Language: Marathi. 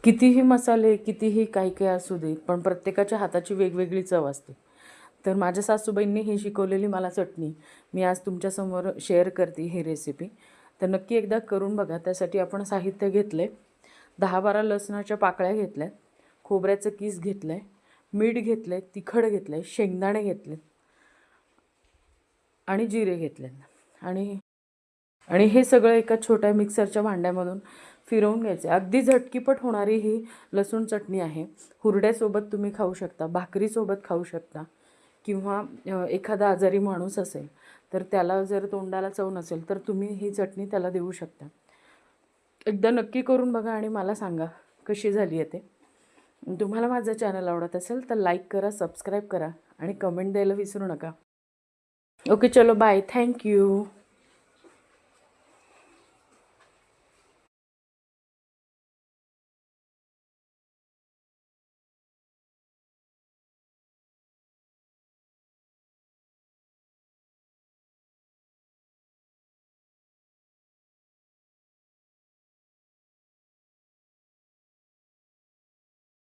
कितीही मसाले, कितीही काही काही असू दे, पण प्रत्येकाच्या हाताची वेगवेगळी चव असते. तर माझ्या सासूबाईंनी ही शिकवलेली मला चटणी मी आज तुमच्यासमोर शेअर करते ही रेसिपी. तर नक्की एकदा करून बघा. त्यासाठी आपण साहित्य घेतलं आहे, 10-12 लसणाच्या पाकळ्या घेतल्या, खोबऱ्याचं कीस घेतलं आहे, मीठ घेतलं आहे, तिखट घेतलं आहे, शेंगदाणे घेतले आणि जिरे घेतले आणि आणि हे सगळं एका छोट्या मिक्सरच्या भांड्यामधून फिरवून घ्यायचे. अगदी झटकीपट होणारी ही लसूण चटणी आहे. हुरड्यासोबत तुम्ही खाऊ शकता, भाकरीसोबत खाऊ शकता किंवा एखादा आजारी माणूस असेल तर त्याला जर तोंडाला चव नसेल तर तुम्ही ही चटणी त्याला देऊ शकता. एकदा नक्की करून बघा आणि मला सांगा कशी झाली आहे ते. तुम्हाला माझं चॅनल आवडत असेल तर लाईक करा, सबस्क्राईब करा आणि कमेंट द्यायला विसरू नका. ओके, चलो बाय. Thank you.